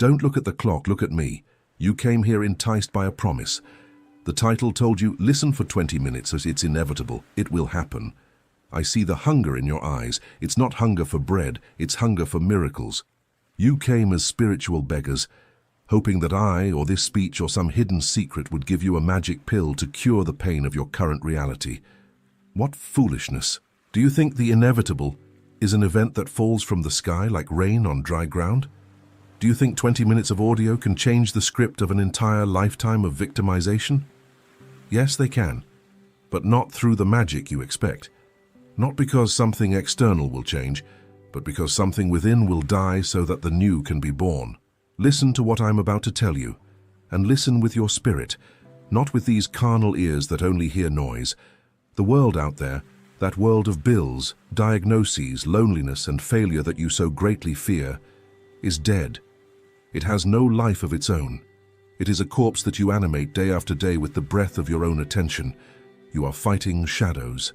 Don't look at the clock, look at me. You came here enticed by a promise. The title told you, listen for 20 minutes as it's inevitable. It will happen. I see the hunger in your eyes. It's not hunger for bread, it's hunger for miracles. You came as spiritual beggars, hoping that I, or this speech, or some hidden secret would give you a magic pill to cure the pain of your current reality. What foolishness! Do you think the inevitable is an event that falls from the sky like rain on dry ground? Do you think 20 minutes of audio can change the script of an entire lifetime of victimization? Yes, they can, but not through the magic you expect. Not because something external will change, but because something within will die so that the new can be born. Listen to what I'm about to tell you, and listen with your spirit, not with these carnal ears that only hear noise. The world out there, that world of bills, diagnoses, loneliness, and failure that you so greatly fear, is dead. It has no life of its own. It is a corpse that you animate day after day with the breath of your own attention. You are fighting shadows.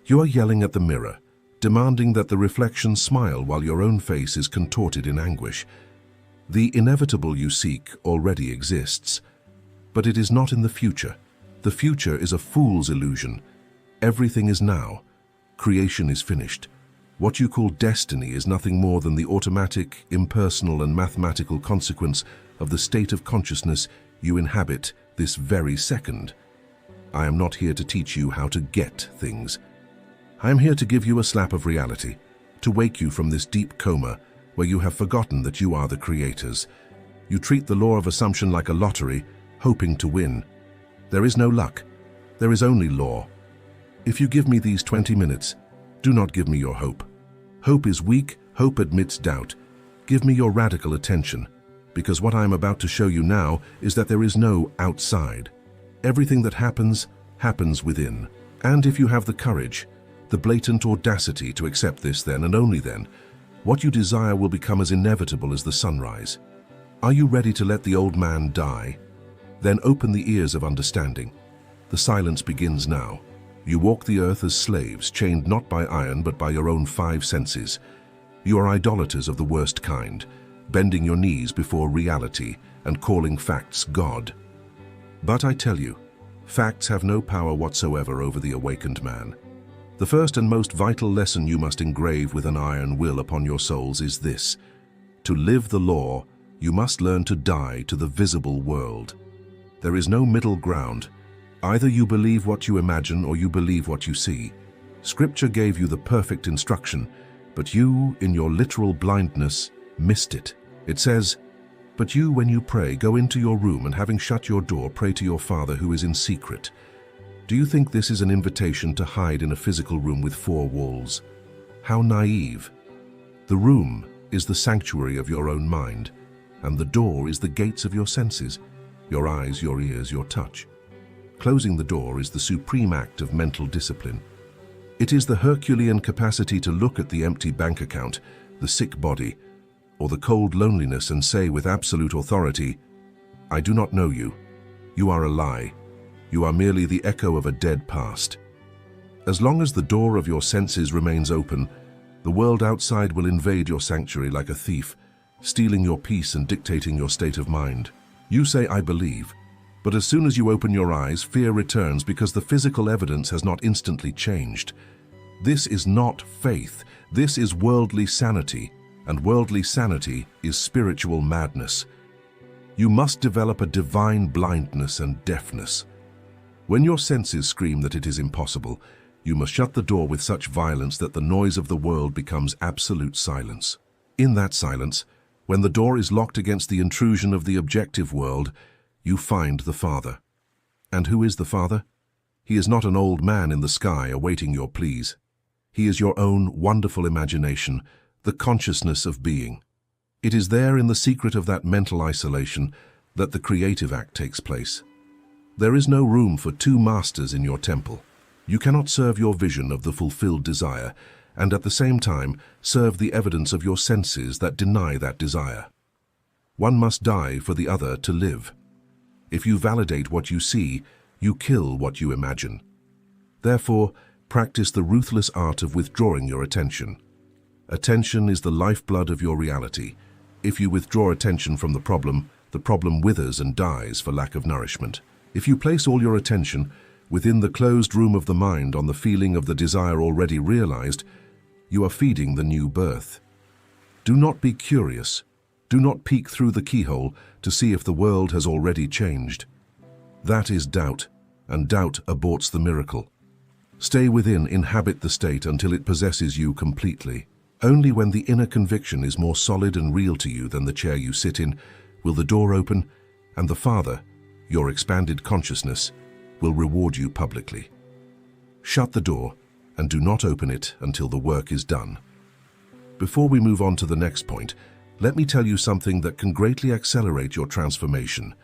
You are yelling at the mirror, demanding that the reflection smile while your own face is contorted in anguish. The inevitable you seek already exists, but it is not in the future. The future is a fool's illusion. Everything is now. Creation is finished. What you call destiny is nothing more than the automatic, impersonal, and mathematical consequence of the state of consciousness you inhabit this very second. I am not here to teach you how to get things. I am here to give you a slap of reality, to wake you from this deep coma where you have forgotten that you are the creators. You treat the law of assumption like a lottery, hoping to win. There is no luck. There is only law. If you give me these 20 minutes, do not give me your hope. Hope is weak, hope admits doubt. Give me your radical attention, because what I am about to show you now is that there is no outside. Everything that happens, happens within. And if you have the courage, the blatant audacity to accept this, then and only then, what you desire will become as inevitable as the sunrise. Are you ready to let the old man die? Then open the ears of understanding. The silence begins now. You walk the earth as slaves, chained not by iron but by your own 5 senses. You are idolaters of the worst kind, bending your knees before reality and calling facts God. But I tell you, facts have no power whatsoever over the awakened man. The first and most vital lesson you must engrave with an iron will upon your souls is this: to live the law, you must learn to die to the visible world. There is no middle ground. Either you believe what you imagine or you believe what you see. Scripture gave you the perfect instruction, but you, in your literal blindness, missed it. It says, "But you, when you pray, go into your room and having shut your door, pray to your Father who is in secret." Do you think this is an invitation to hide in a physical room with 4 walls? How naive. The room is the sanctuary of your own mind, and the door is the gates of your senses, your eyes, your ears, your touch. Closing the door is the supreme act of mental discipline. It is the Herculean capacity to look at the empty bank account, the sick body, or the cold loneliness and say with absolute authority, "I do not know you. You are a lie. You are merely the echo of a dead past." As long as the door of your senses remains open, the world outside will invade your sanctuary like a thief, stealing your peace and dictating your state of mind. You say, "I believe." But as soon as you open your eyes, fear returns because the physical evidence has not instantly changed. This is not faith. This is worldly sanity, and worldly sanity is spiritual madness. You must develop a divine blindness and deafness. When your senses scream that it is impossible, you must shut the door with such violence that the noise of the world becomes absolute silence. In that silence, when the door is locked against the intrusion of the objective world, you find the Father. And who is the Father? He is not an old man in the sky awaiting your pleas. He is your own wonderful imagination, the consciousness of being. It is there in the secret of that mental isolation that the creative act takes place. There is no room for 2 masters in your temple. You cannot serve your vision of the fulfilled desire and at the same time serve the evidence of your senses that deny that desire. One must die for the other to live. If you validate what you see, you kill what you imagine. Therefore, practice the ruthless art of withdrawing your attention. Attention is the lifeblood of your reality. If you withdraw attention from the problem withers and dies for lack of nourishment. If you place all your attention within the closed room of the mind on the feeling of the desire already realized, you are feeding the new birth. Do not be curious. Do not peek through the keyhole to see if the world has already changed. That is doubt, and doubt aborts the miracle. Stay within, inhabit the state until it possesses you completely. Only when the inner conviction is more solid and real to you than the chair you sit in will the door open, and the Father, your expanded consciousness, will reward you publicly. Shut the door and do not open it until the work is done. Before we move on to the next point, let me tell you something that can greatly accelerate your transformation.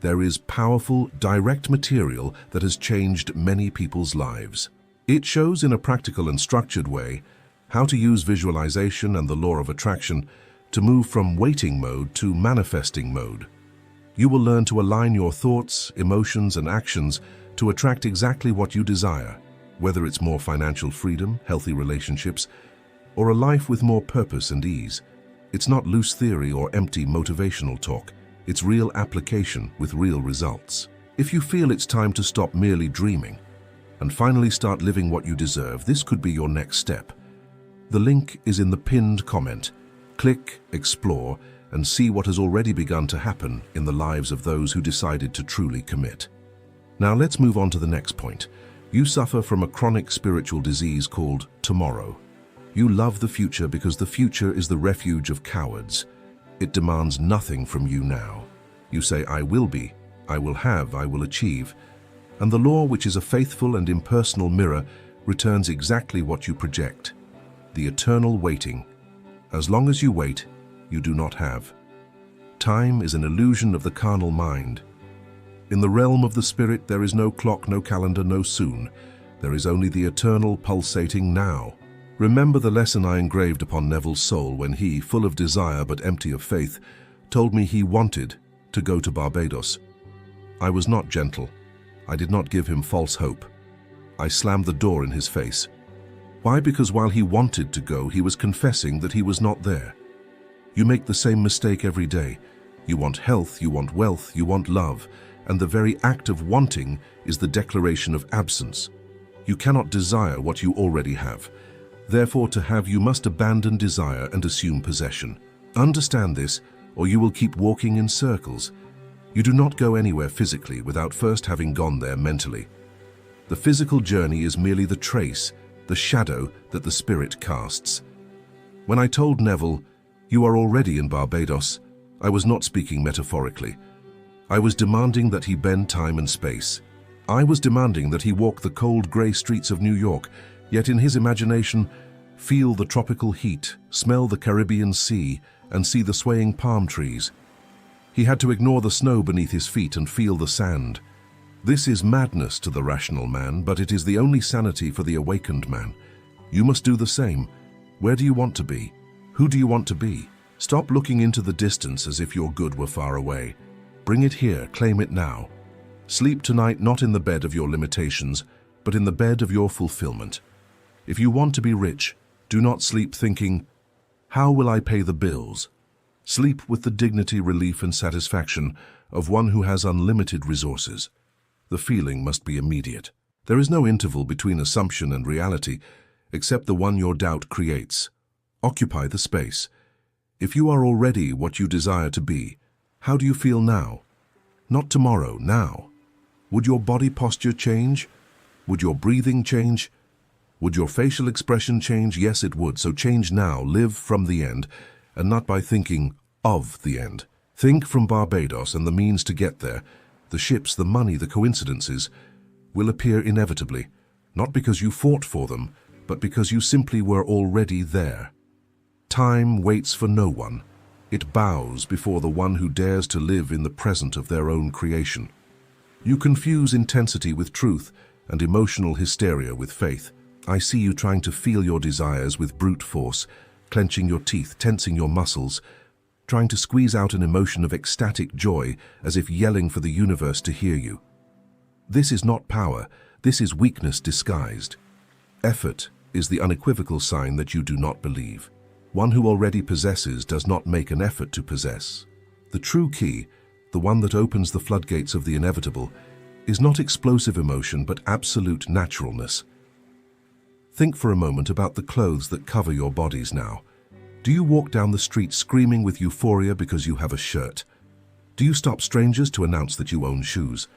There is powerful, direct material that has changed many people's lives. It shows in a practical and structured way how to use visualization and the law of attraction to move from waiting mode to manifesting mode. You will learn to align your thoughts, emotions, and actions to attract exactly what you desire, whether it's more financial freedom, healthy relationships, or a life with more purpose and ease. It's not loose theory or empty motivational talk. It's real application with real results. If you feel it's time to stop merely dreaming and finally start living what you deserve, this could be your next step. The link is in the pinned comment. Click, explore, and see what has already begun to happen in the lives of those who decided to truly commit. Now let's move on to the next point. You suffer from a chronic spiritual disease called tomorrow. You love the future because the future is the refuge of cowards. It demands nothing from you now. You say, I will be, I will have, I will achieve. And the law, which is a faithful and impersonal mirror, returns exactly what you project. The eternal waiting. As long as you wait, you do not have. Time is an illusion of the carnal mind. In the realm of the spirit, there is no clock, no calendar, no soon. There is only the eternal pulsating now. Remember the lesson I engraved upon Neville's soul when he, full of desire but empty of faith, told me he wanted to go to Barbados. I was not gentle. I did not give him false hope. I slammed the door in his face. Why? Because while he wanted to go, he was confessing that he was not there. You make the same mistake every day. You want health, you want wealth, you want love, and the very act of wanting is the declaration of absence. You cannot desire what you already have. Therefore, to have, you must abandon desire and assume possession. Understand this, or you will keep walking in circles. You do not go anywhere physically without first having gone there mentally. The physical journey is merely the trace, the shadow that the spirit casts. When I told Neville, "You are already in Barbados," I was not speaking metaphorically. I was demanding that he bend time and space. I was demanding that he walk the cold grey streets of New York, yet in his imagination, feel the tropical heat, smell the Caribbean Sea, and see the swaying palm trees. He had to ignore the snow beneath his feet and feel the sand. This is madness to the rational man, but it is the only sanity for the awakened man. You must do the same. Where do you want to be? Who do you want to be? Stop looking into the distance as if your good were far away. Bring it here, claim it now. Sleep tonight not in the bed of your limitations, but in the bed of your fulfillment. If you want to be rich, do not sleep thinking, "How will I pay the bills?" Sleep with the dignity, relief, and satisfaction of one who has unlimited resources. The feeling must be immediate. There is no interval between assumption and reality, except the one your doubt creates. Occupy the space. If you are already what you desire to be, how do you feel now? Not tomorrow, now. Would your body posture change? Would your breathing change? Would your facial expression change? Yes, it would. So change now. Live from the end, and not by thinking of the end. Think from Barbados, and the means to get there, the ships, the money, the coincidences, will appear inevitably, not because you fought for them, but because you simply were already there. Time waits for no one. It bows before the one who dares to live in the present of their own creation. You confuse intensity with truth and emotional hysteria with faith. I see you trying to feel your desires with brute force, clenching your teeth, tensing your muscles, trying to squeeze out an emotion of ecstatic joy as if yelling for the universe to hear you. This is not power, this is weakness disguised. Effort is the unequivocal sign that you do not believe. One who already possesses does not make an effort to possess. The true key, the one that opens the floodgates of the inevitable, is not explosive emotion but absolute naturalness. Think for a moment about the clothes that cover your bodies now. Do you walk down the street screaming with euphoria because you have a shirt? Do you stop strangers to announce that you own shoes?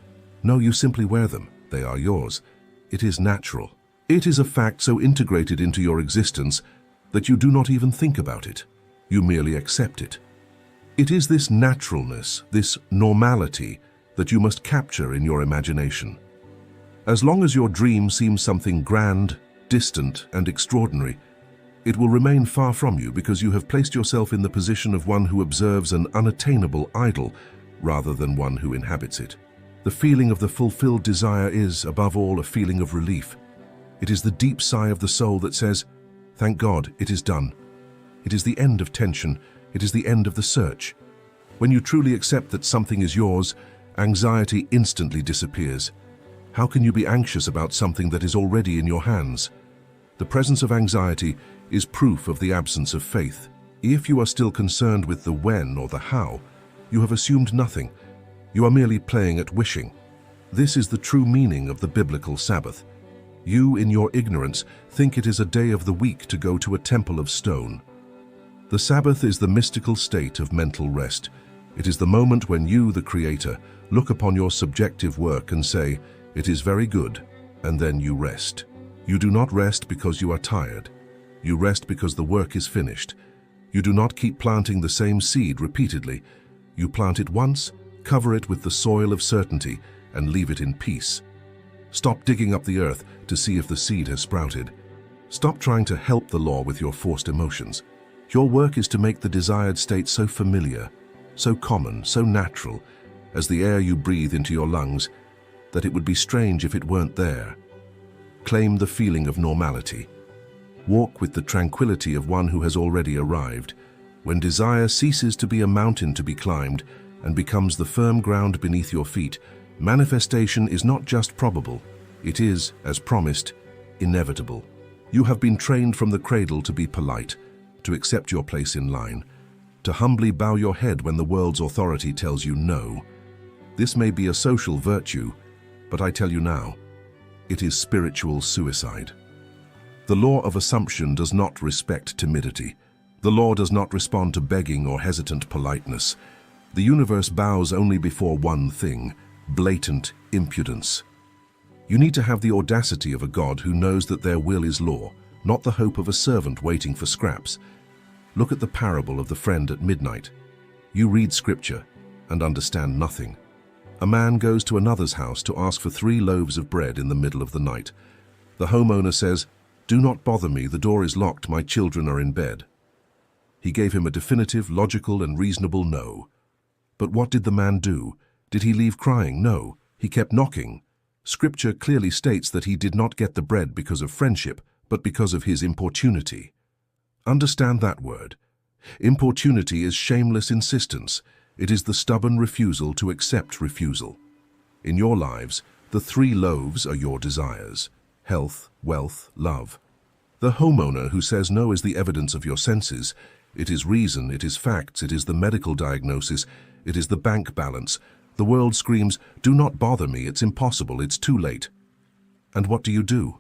No, you simply wear them. They are yours. It is natural. It is a fact so integrated into your existence that you do not even think about it. You merely accept it. It is this naturalness, this normality, that you must capture in your imagination. As long as your dream seems something grand, distant, and extraordinary, it will remain far from you because you have placed yourself in the position of one who observes an unattainable idol rather than one who inhabits it. The feeling of the fulfilled desire is, above all, a feeling of relief. It is the deep sigh of the soul that says, "Thank God, it is done." It is the end of tension. It is the end of the search. When you truly accept that something is yours, anxiety instantly disappears. How can you be anxious about something that is already in your hands? The presence of anxiety is proof of the absence of faith. If you are still concerned with the when or the how, you have assumed nothing. You are merely playing at wishing. This is the true meaning of the biblical Sabbath. You, in your ignorance, think it is a day of the week to go to a temple of stone. The Sabbath is the mystical state of mental rest. It is the moment when you, the Creator, look upon your subjective work and say, "It is very good," and then you rest. You do not rest because you are tired. You rest because the work is finished. You do not keep planting the same seed repeatedly. You plant it once, cover it with the soil of certainty, and leave it in peace. Stop digging up the earth to see if the seed has sprouted. Stop trying to help the law with your forced emotions. Your work is to make the desired state so familiar, so common, so natural, as the air you breathe into your lungs, that it would be strange if it weren't there. Claim the feeling of normality. Walk with the tranquility of one who has already arrived. When desire ceases to be a mountain to be climbed and becomes the firm ground beneath your feet, manifestation is not just probable, it is, as promised, inevitable. You have been trained from the cradle to be polite, to accept your place in line, to humbly bow your head when the world's authority tells you no. This may be a social virtue, but I tell you now, it is spiritual suicide. The law of assumption does not respect timidity. The law does not respond to begging or hesitant politeness. The universe bows only before one thing: blatant impudence. You need to have the audacity of a God who knows that their will is law, not the hope of a servant waiting for scraps. Look at the parable of the friend at midnight. You read scripture and understand nothing. A man goes to another's house to ask for 3 loaves of bread in the middle of the night. The homeowner says, "Do not bother me, the door is locked, my children are in bed." He gave him a definitive, logical, and reasonable no. But what did the man do? Did he leave crying? No, he kept knocking. Scripture clearly states that he did not get the bread because of friendship, but because of his importunity. Understand that word. Importunity is shameless insistence. It is the stubborn refusal to accept refusal. In your lives, the 3 loaves are your desires: health, wealth, love. The homeowner who says no is the evidence of your senses. It is reason, it is facts, it is the medical diagnosis, it is the bank balance. The world screams, "Do not bother me, it's impossible, it's too late." And what do?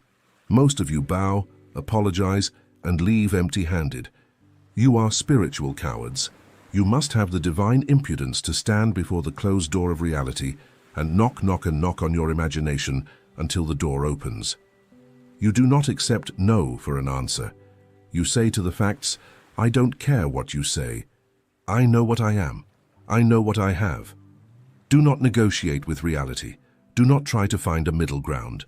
Most of you bow, apologize, and leave empty-handed. You are spiritual cowards. You must have the divine impudence to stand before the closed door of reality and knock on your imagination until the door opens. You do not accept no for an answer. You say to the facts, "I don't care what you say. I know what I am. I know what I have." Do not negotiate with reality. Do not try to find a middle ground.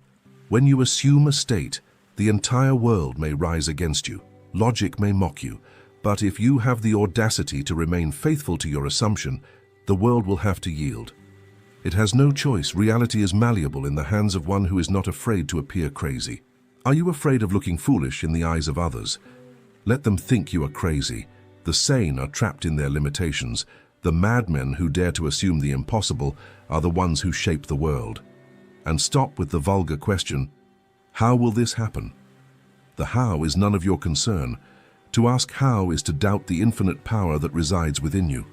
When you assume a state, the entire world may rise against you. Logic may mock you. But if you have the audacity to remain faithful to your assumption, the world will have to yield. It has no choice. Reality is malleable in the hands of one who is not afraid to appear crazy. Are you afraid of looking foolish in the eyes of others? Let them think you are crazy. The sane are trapped in their limitations. The madmen who dare to assume the impossible are the ones who shape the world. And stop with the vulgar question, "How will this happen?" The how is none of your concern. To ask how is to doubt the infinite power that resides within you.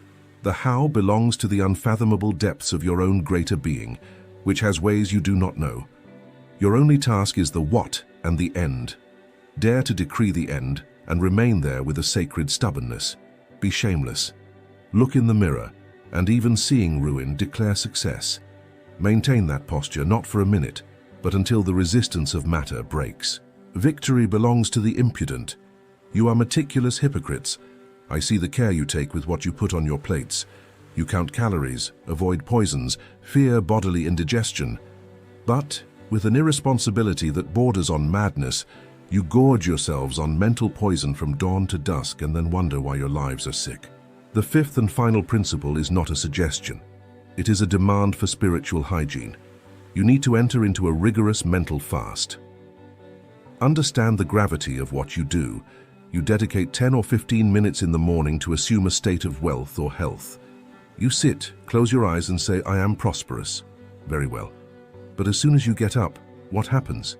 The how belongs to the unfathomable depths of your own greater being, which has ways you do not know. Your only task is the what and the end. Dare to decree the end and remain there with a sacred stubbornness. Be shameless. Look in the mirror, and even seeing ruin, declare success. Maintain that posture not for a minute, but until the resistance of matter breaks. Victory belongs to the impudent. You are meticulous hypocrites. I see the care you take with what you put on your plates. You count calories, avoid poisons, fear bodily indigestion. But, with an irresponsibility that borders on madness, you gorge yourselves on mental poison from dawn to dusk and then wonder why your lives are sick. The fifth and final principle is not a suggestion. It is a demand for spiritual hygiene. You need to enter into a rigorous mental fast. Understand the gravity of what you do. You dedicate 10 or 15 minutes in the morning to assume a state of wealth or health. You sit, close your eyes and say, I am prosperous. Very well. But as soon as you get up, what happens?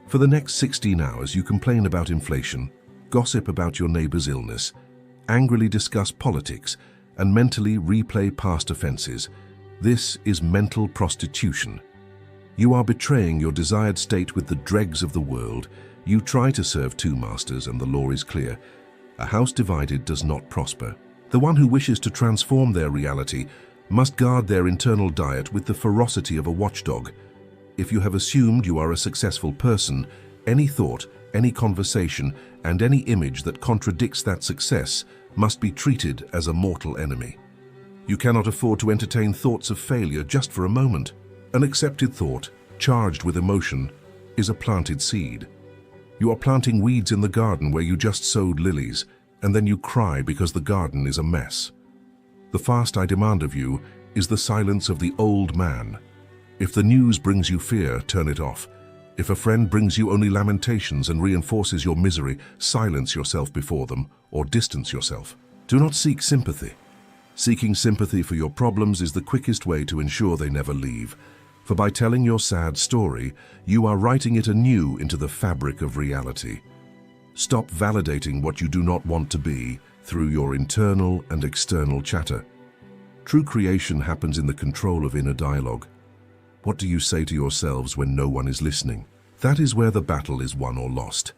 For the next 16 hours you complain about inflation, gossip about your neighbor's illness, angrily discuss politics, and mentally replay past offenses. This is mental prostitution. You are betraying your desired state with the dregs of the world. You try to serve two masters and the law is clear. A house divided does not prosper. The one who wishes to transform their reality must guard their internal diet with the ferocity of a watchdog. If you have assumed you are a successful person, any thought, any conversation, and any image that contradicts that success must be treated as a mortal enemy. You cannot afford to entertain thoughts of failure just for a moment. An accepted thought, charged with emotion, is a planted seed. You are planting weeds in the garden where you just sowed lilies, and then you cry because the garden is a mess. The fast I demand of you is the silence of the old man. If the news brings you fear, turn it off. If a friend brings you only lamentations and reinforces your misery, silence yourself before them or distance yourself. Do not seek sympathy. Seeking sympathy for your problems is the quickest way to ensure they never leave. For by telling your sad story, you are writing it anew into the fabric of reality. Stop validating what you do not want to be through your internal and external chatter. True creation happens in the control of inner dialogue. What do you say to yourselves when no one is listening? That is where the battle is won or lost.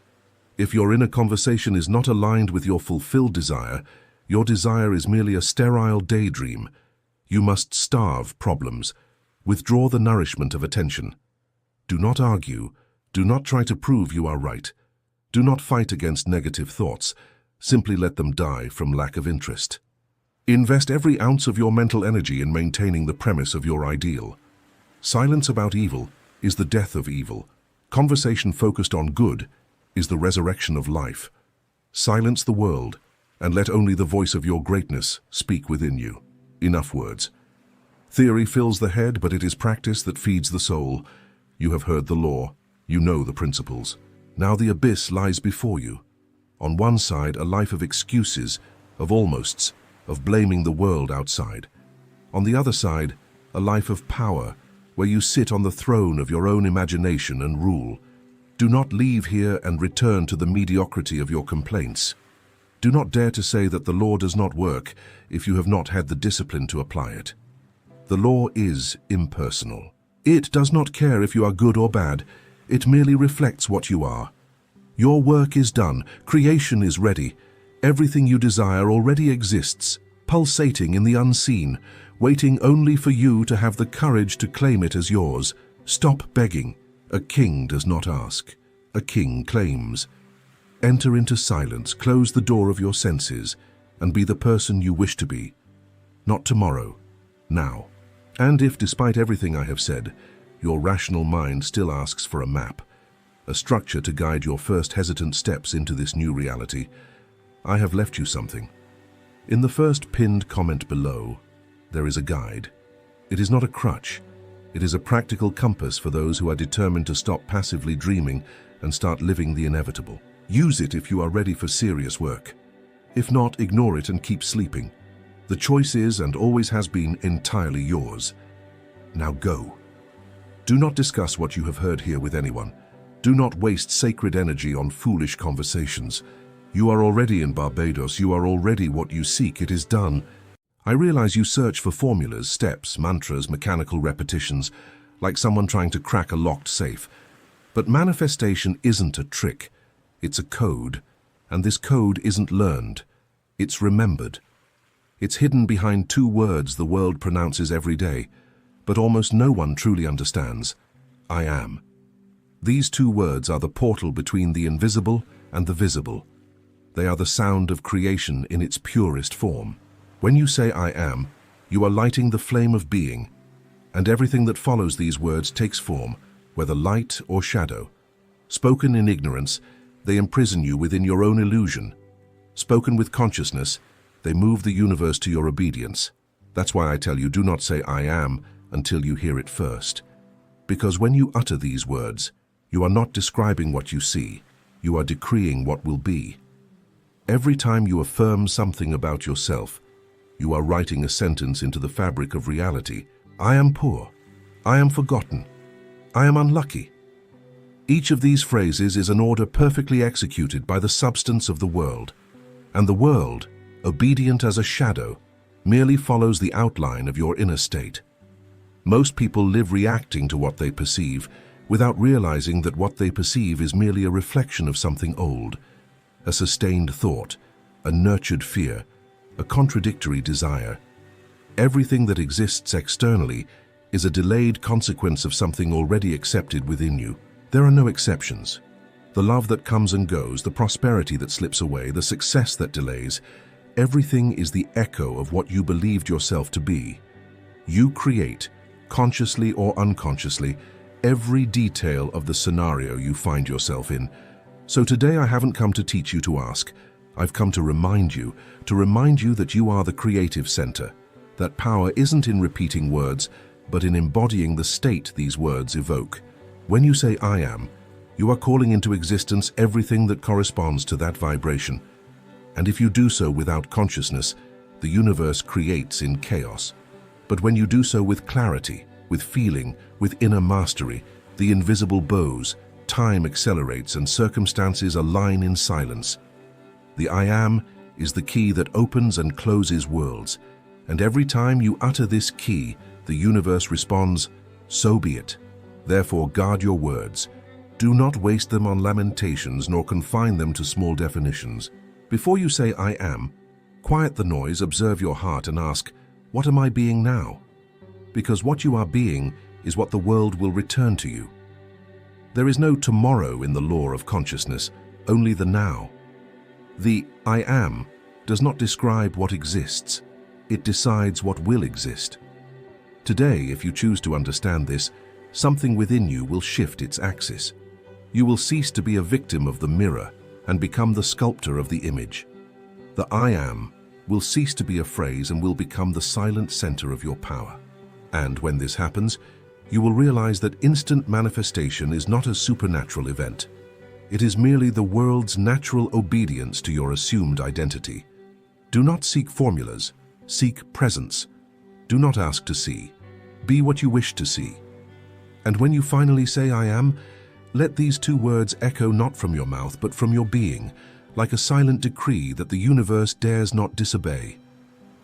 If your inner conversation is not aligned with your fulfilled desire, your desire is merely a sterile daydream. You must starve problems. Withdraw the nourishment of attention. Do not argue. Do not try to prove you are right. Do not fight against negative thoughts. Simply let them die from lack of interest. Invest every ounce of your mental energy in maintaining the premise of your ideal. Silence about evil is the death of evil. Conversation focused on good is the resurrection of life. Silence the world and let only the voice of your greatness speak within you. Enough words. Theory fills the head, but it is practice that feeds the soul. You have heard the law. You know the principles. Now the abyss lies before you. On one side, a life of excuses, of almosts, of blaming the world outside. On the other side, a life of power, where you sit on the throne of your own imagination and rule. Do not leave here and return to the mediocrity of your complaints. Do not dare to say that the law does not work if you have not had the discipline to apply it. The law is impersonal. It does not care if you are good or bad. It merely reflects what you are. Your work is done. Creation is ready. Everything you desire already exists, pulsating in the unseen, waiting only for you to have the courage to claim it as yours. Stop begging. A king does not ask. A king claims. Enter into silence, close the door of your senses, and be the person you wish to be. Not tomorrow, now. And if, despite everything I have said, your rational mind still asks for a map, a structure to guide your first hesitant steps into this new reality, I have left you something. In the first pinned comment below, there is a guide. It is not a crutch. It is a practical compass for those who are determined to stop passively dreaming and start living the inevitable. Use it if you are ready for serious work. If not, ignore it and keep sleeping. The choice is and always has been entirely yours. Now go. Do not discuss what you have heard here with anyone. Do not waste sacred energy on foolish conversations. You are already in Barbados. You are already what you seek. It is done. I realize you search for formulas, steps, mantras, mechanical repetitions, like someone trying to crack a locked safe. But manifestation isn't a trick. It's a code. And this code isn't learned. It's remembered. It's hidden behind two words the world pronounces every day, but almost no one truly understands. I am. These two words are the portal between the invisible and the visible. They are the sound of creation in its purest form. When you say I am, you are lighting the flame of being, and everything that follows these words takes form, whether light or shadow. Spoken in ignorance, they imprison you within your own illusion. Spoken with consciousness, they move the universe to your obedience. That's why I tell you, do not say I am until you hear it first. Because when you utter these words, you are not describing what you see, you are decreeing what will be. Every time you affirm something about yourself, you are writing a sentence into the fabric of reality. I am poor. I am forgotten. I am unlucky. Each of these phrases is an order perfectly executed by the substance of the world. And the world, obedient as a shadow, merely follows the outline of your inner state. Most people live reacting to what they perceive, without realizing that what they perceive is merely a reflection of something old, a sustained thought, a nurtured fear, a contradictory desire. Everything that exists externally is a delayed consequence of something already accepted within you. There are no exceptions. The love that comes and goes, the prosperity that slips away, the success that delays, everything is the echo of what you believed yourself to be. You create, consciously or unconsciously, every detail of the scenario you find yourself in. So today I haven't come to teach you to ask. I've come to remind you that you are the creative center. That power isn't in repeating words, but in embodying the state these words evoke. When you say I am, you are calling into existence everything that corresponds to that vibration. And if you do so without consciousness, the universe creates in chaos. But when you do so with clarity, with feeling, with inner mastery, the invisible bows, time accelerates and circumstances align in silence. The I am is the key that opens and closes worlds. And every time you utter this key, the universe responds, so be it. Therefore guard your words. Do not waste them on lamentations nor confine them to small definitions. Before you say I am, quiet the noise, observe your heart and ask, what am I being now? Because what you are being is what the world will return to you. There is no tomorrow in the law of consciousness, only the now. The I am does not describe what exists. It decides what will exist. Today, if you choose to understand this, something within you will shift its axis. You will cease to be a victim of the mirror and become the sculptor of the image. The I am will cease to be a phrase and will become the silent center of your power. And when this happens, you will realize that instant manifestation is not a supernatural event. It is merely the world's natural obedience to your assumed identity. Do not seek formulas, seek presence. Do not ask to see. Be what you wish to see. And when you finally say I am, let these two words echo not from your mouth but from your being, like a silent decree that the universe dares not disobey.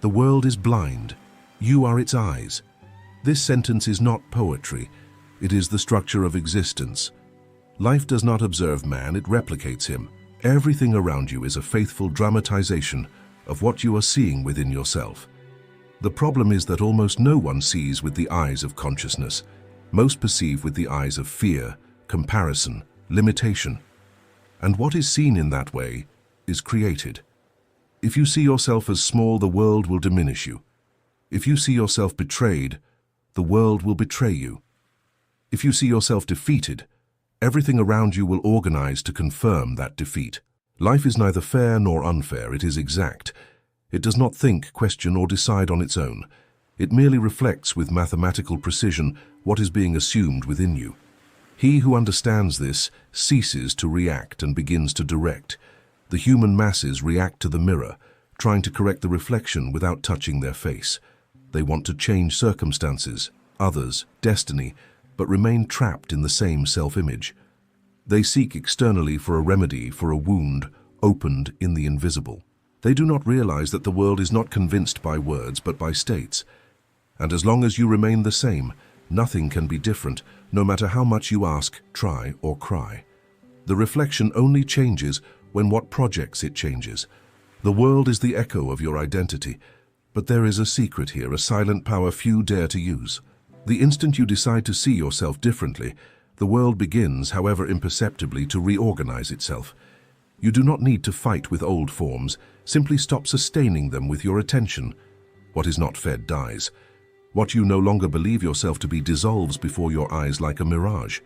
The world is blind. You are its eyes. This sentence is not poetry. It is the structure of existence. Life does not observe man, it replicates him. Everything around you is a faithful dramatization of what you are seeing within yourself. The problem is that almost no one sees with the eyes of consciousness. Most perceive with the eyes of fear, comparison, limitation. And what is seen in that way is created. If you see yourself as small, the world will diminish you. If you see yourself betrayed, the world will betray you. If you see yourself defeated, everything around you will organize to confirm that defeat. Life is neither fair nor unfair, it is exact. It does not think, question, or decide on its own. It merely reflects with mathematical precision what is being assumed within you. He who understands this ceases to react and begins to direct. The human masses react to the mirror, trying to correct the reflection without touching their face. They want to change circumstances, others, destiny, but remain trapped in the same self-image. They seek externally for a remedy for a wound, opened in the invisible. They do not realize that the world is not convinced by words but by states. And as long as you remain the same, nothing can be different, no matter how much you ask, try, or cry. The reflection only changes when what projects it changes. The world is the echo of your identity, but there is a secret here, a silent power few dare to use. The instant you decide to see yourself differently, the world begins, however imperceptibly, to reorganize itself. You do not need to fight with old forms, simply stop sustaining them with your attention. What is not fed dies. What you no longer believe yourself to be dissolves before your eyes like a mirage.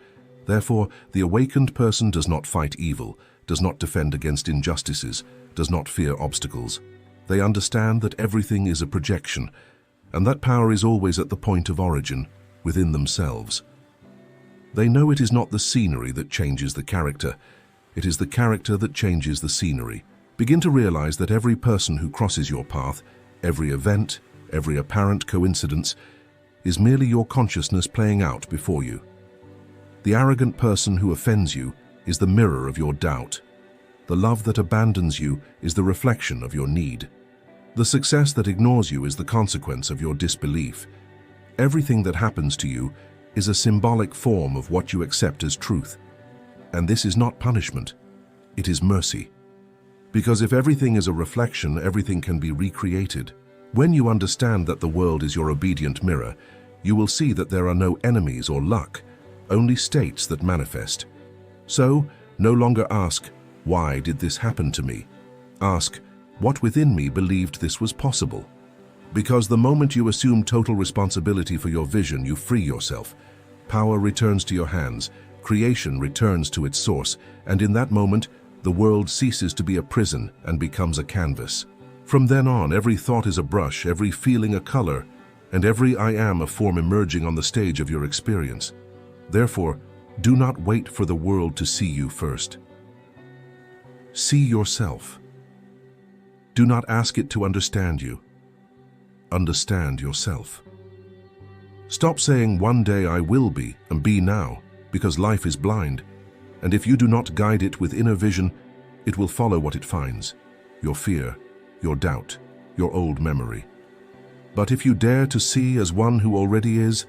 Therefore, the awakened person does not fight evil, does not defend against injustices, does not fear obstacles. They understand that everything is a projection, and that power is always at the point of origin, within themselves. They know it is not the scenery that changes the character, it is the character that changes the scenery. Begin to realize that every person who crosses your path, every event, every apparent coincidence, is merely your consciousness playing out before you. The arrogant person who offends you is the mirror of your doubt. The love that abandons you is the reflection of your need. The success that ignores you is the consequence of your disbelief. Everything that happens to you is a symbolic form of what you accept as truth. And this is not punishment, it is mercy. Because if everything is a reflection, everything can be recreated. When you understand that the world is your obedient mirror, you will see that there are no enemies or luck, only states that manifest. So, no longer ask, why did this happen to me? Ask, what within me believed this was possible? Because the moment you assume total responsibility for your vision, you free yourself. Power returns to your hands, creation returns to its source, and in that moment, the world ceases to be a prison and becomes a canvas. From then on, every thought is a brush, every feeling a color, and every I am a form emerging on the stage of your experience. Therefore, do not wait for the world to see you first. See yourself. Do not ask it to understand you. Understand yourself. Stop saying, one day I will be, and be now, because life is blind, and if you do not guide it with inner vision, it will follow what it finds, your fear, your doubt, your old memory. But if you dare to see as one who already is,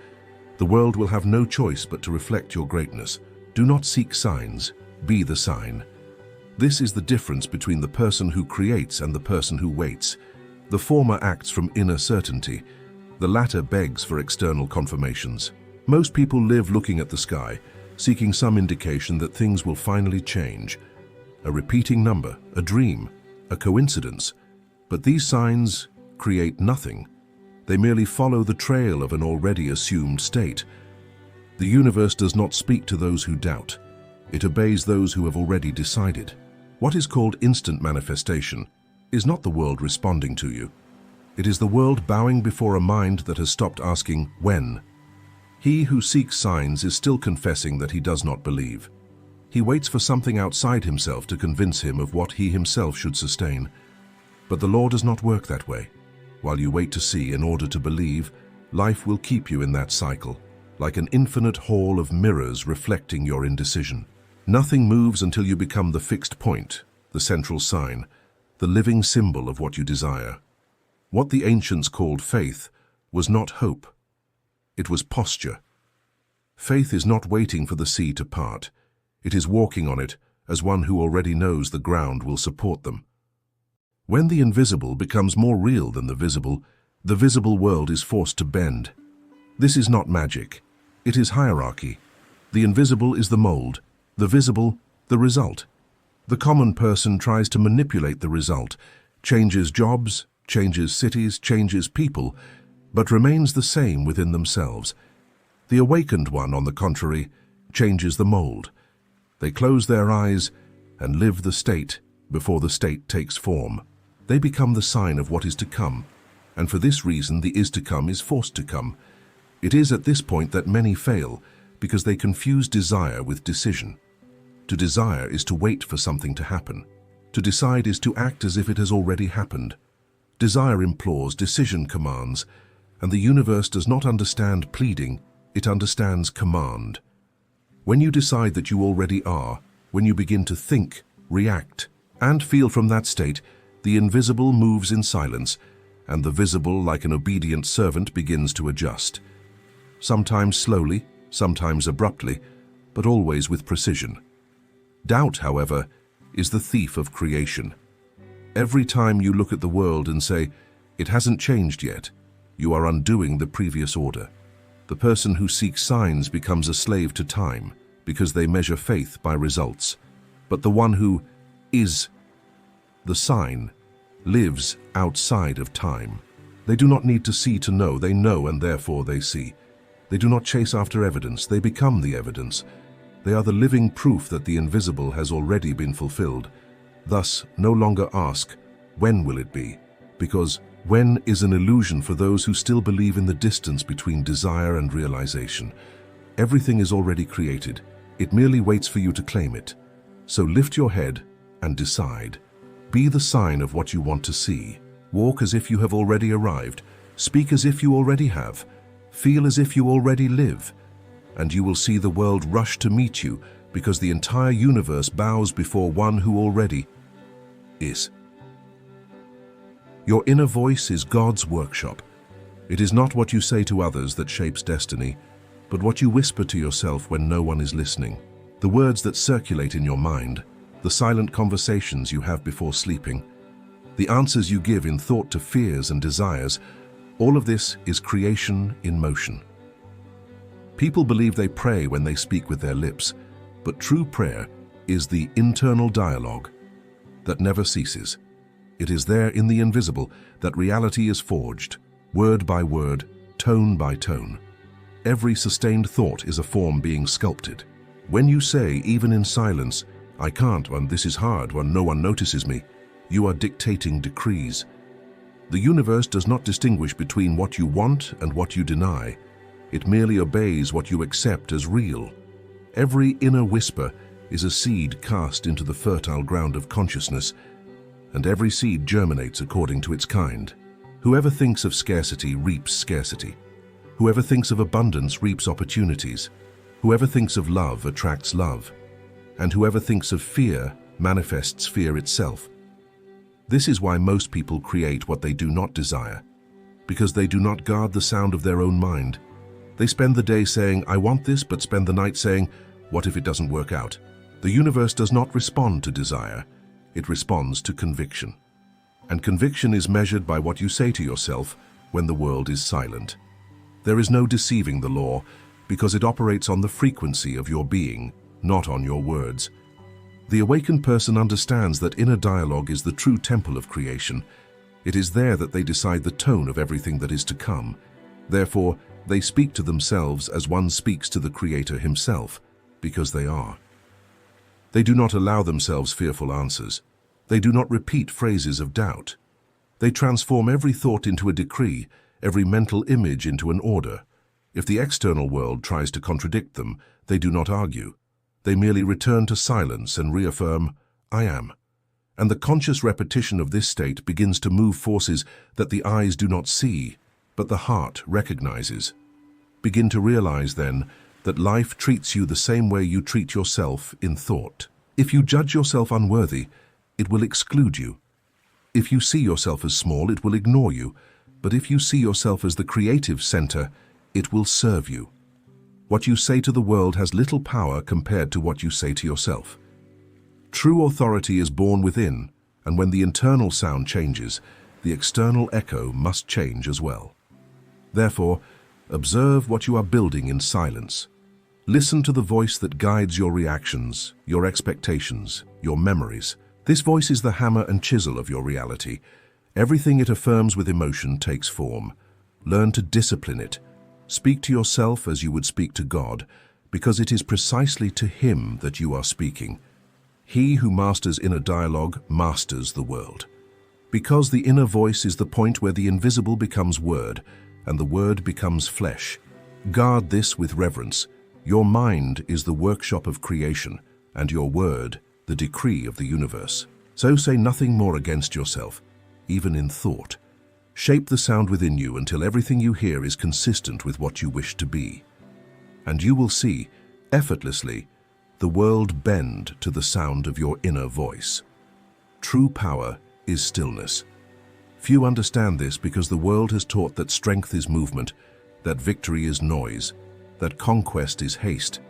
the world will have no choice but to reflect your greatness. Do not seek signs, be the sign. This is the difference between the person who creates and the person who waits. The former acts from inner certainty, the latter begs for external confirmations. Most people live looking at the sky, seeking some indication that things will finally change. A repeating number, a dream, a coincidence. But these signs create nothing. They merely follow the trail of an already assumed state. The universe does not speak to those who doubt. It obeys those who have already decided. What is called instant manifestation is not the world responding to you. It is the world bowing before a mind that has stopped asking, when? He who seeks signs is still confessing that he does not believe. He waits for something outside himself to convince him of what he himself should sustain. But the law does not work that way. While you wait to see in order to believe, life will keep you in that cycle, like an infinite hall of mirrors reflecting your indecision. Nothing moves until you become the fixed point, the central sign, the living symbol of what you desire. What the ancients called faith was not hope. It was posture. Faith is not waiting for the sea to part. It is walking on it as one who already knows the ground will support them. When the invisible becomes more real than the visible world is forced to bend. This is not magic. It is hierarchy. The invisible is the mold, the visible, the result. The common person tries to manipulate the result, changes jobs, changes cities, changes people, but remains the same within themselves. The awakened one, on the contrary, changes the mold. They close their eyes and live the state before the state takes form. They become the sign of what is to come, and for this reason the is to come is forced to come. It is at this point that many fail, because they confuse desire with decision. To desire is to wait for something to happen. To decide is to act as if it has already happened. Desire implores, decision commands, and the universe does not understand pleading, it understands command. When you decide that you already are, when you begin to think, react, And feel from that state, the invisible moves in silence, and the visible, like an obedient servant, begins to adjust. Sometimes slowly, sometimes abruptly, but always with precision. Doubt, however, is the thief of creation. Every time you look at the world and say, "It hasn't changed yet," you are undoing the previous order. The person who seeks signs becomes a slave to time, because they measure faith by results. But the one who is the sign lives outside of time. They do not need to see to know, they know and therefore they see. They do not chase after evidence, they become the evidence. They are the living proof that the invisible has already been fulfilled. Thus, no longer ask, "When will it be?" Because when is an illusion for those who still believe in the distance between desire and realization. Everything is already created. It merely waits for you to claim it. So lift your head and decide. Be the sign of what you want to see. Walk as if you have already arrived. Speak as if you already have. Feel as if you already live. And you will see the world rush to meet you, because the entire universe bows before one who already is. Your inner voice is God's workshop. It is not what you say to others that shapes destiny, but what you whisper to yourself when no one is listening. The words that circulate in your mind, the silent conversations you have before sleeping, the answers you give in thought to fears and desires, all of this is creation in motion. People believe they pray when they speak with their lips, but true prayer is the internal dialogue that never ceases. It is there in the invisible that reality is forged, word by word, tone by tone. Every sustained thought is a form being sculpted. When you say, even in silence, "I can't," and "this is hard," when no one notices me, you are dictating decrees. The universe does not distinguish between what you want and what you deny. It merely obeys what you accept as real. Every inner whisper is a seed cast into the fertile ground of consciousness, and every seed germinates according to its kind. Whoever thinks of scarcity reaps scarcity. Whoever thinks of abundance reaps opportunities. Whoever thinks of love attracts love. And whoever thinks of fear manifests fear itself. This is why most people create what they do not desire, because they do not guard the sound of their own mind. They spend the day saying, "I want this," but spend the night saying, "What if it doesn't work out?" The universe does not respond to desire. It responds to conviction. And conviction is measured by what you say to yourself when the world is silent. There is no deceiving the law, because it operates on the frequency of your being, not on your words. The awakened person understands that inner dialogue is the true temple of creation. It is there that they decide the tone of everything that is to come. Therefore, they speak to themselves as one speaks to the Creator himself, because they are. They do not allow themselves fearful answers. They do not repeat phrases of doubt. They transform every thought into a decree, every mental image into an order. If the external world tries to contradict them, they do not argue. They merely return to silence and reaffirm, "I am." And the conscious repetition of this state begins to move forces that the eyes do not see, but the heart recognizes. Begin to realize, then, that life treats you the same way you treat yourself in thought. If you judge yourself unworthy, it will exclude you. If you see yourself as small, it will ignore you. But if you see yourself as the creative center, it will serve you. What you say to the world has little power compared to what you say to yourself. True authority is born within, and when the internal sound changes, the external echo must change as well. Therefore, observe what you are building in silence. Listen to the voice that guides your reactions, your expectations, your memories. This voice is the hammer and chisel of your reality. Everything it affirms with emotion takes form. Learn to discipline it. Speak to yourself as you would speak to God, because it is precisely to Him that you are speaking. He who masters inner dialogue masters the world. Because the inner voice is the point where the invisible becomes word, and the word becomes flesh. Guard this with reverence. Your mind is the workshop of creation, and your word, the decree of the universe. So say nothing more against yourself, even in thought. Shape the sound within you until everything you hear is consistent with what you wish to be. And you will see, effortlessly, the world bend to the sound of your inner voice. true power is stillness. Few understand this because the world has taught that strength is movement, that victory is noise, that conquest is haste.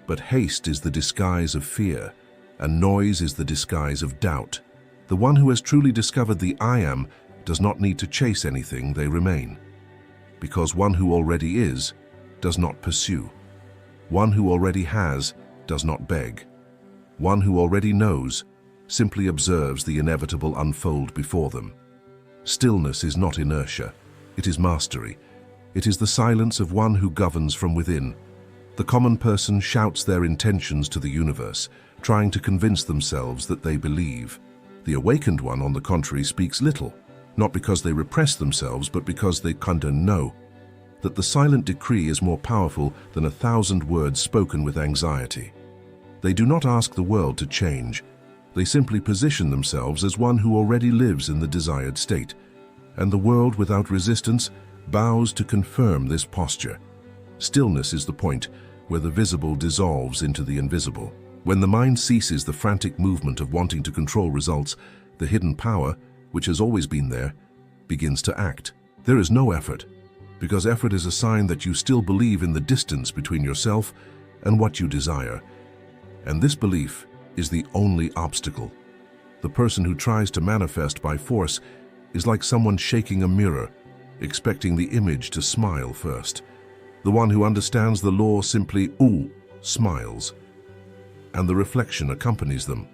But haste is the disguise of fear, and noise is the disguise of doubt. The one who has truly discovered the I am does not need to chase anything, they remain. Because one who already is does not pursue. One who already has does not beg. One who already knows simply observes the inevitable unfold before them. Stillness is not inertia, it is mastery. It is the silence of one who governs from within. The common person shouts their intentions to the universe, trying to convince themselves that they believe. The awakened one, on the contrary, speaks little, not because they repress themselves, but because they kinda know that the silent decree is more powerful than 1,000 words spoken with anxiety. They do not ask the world to change. They simply position themselves as one who already lives in the desired state, and the world without resistance bows to confirm this posture. Stillness is the point where the visible dissolves into the invisible. When the mind ceases the frantic movement of wanting to control results, the hidden power, which has always been there, begins to act. There is no effort, because effort is a sign that you still believe in the distance between yourself and what you desire. And this belief is the only obstacle. The person who tries to manifest by force is like someone shaking a mirror, expecting the image to smile first. The one who understands the law simply, smiles, and the reflection accompanies them.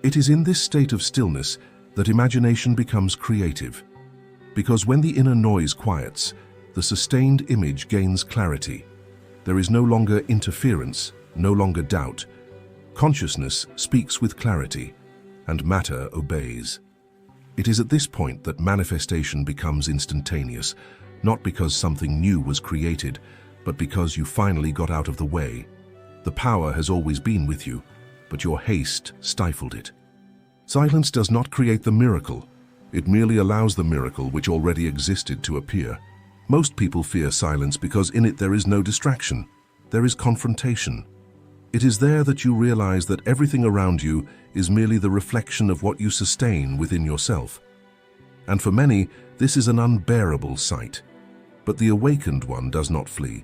It is in this state of stillness that imagination becomes creative, because when the inner noise quiets, the sustained image gains clarity. There is no longer interference, no longer doubt. Consciousness speaks with clarity, and matter obeys. It is at this point that manifestation becomes instantaneous, not because something new was created, but because you finally got out of the way. The power has always been with you, but your haste stifled it. Silence does not create the miracle. It merely allows the miracle which already existed to appear. Most people fear silence because in it there is no distraction. There is confrontation. It is there that you realize that everything around you is merely the reflection of what you sustain within yourself. And for many, this is an unbearable sight. But the awakened one does not flee.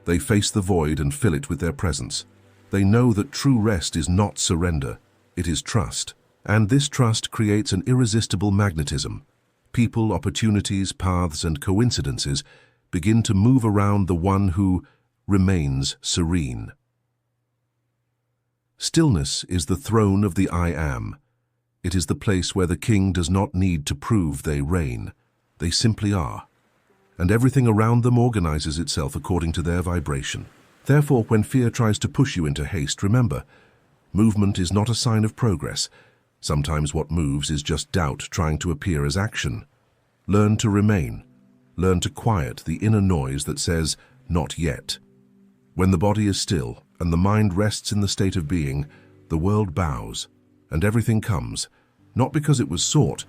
They face the void and fill it with their presence. They know that true rest is not surrender, it is trust. And this trust creates an irresistible magnetism. People, opportunities, paths, and coincidences begin to move around the one who remains serene. Stillness is the throne of the I am. It is the place where the king does not need to prove they reign. They simply are. And everything around them organizes itself according to their vibration. Therefore, when fear tries to push you into haste, remember, movement is not a sign of progress. Sometimes what moves is just doubt trying to appear as action. Learn to remain. Learn to quiet the inner noise that says, not yet. When the body is still and the mind rests in the state of being, the world bows, and everything comes, not because it was sought,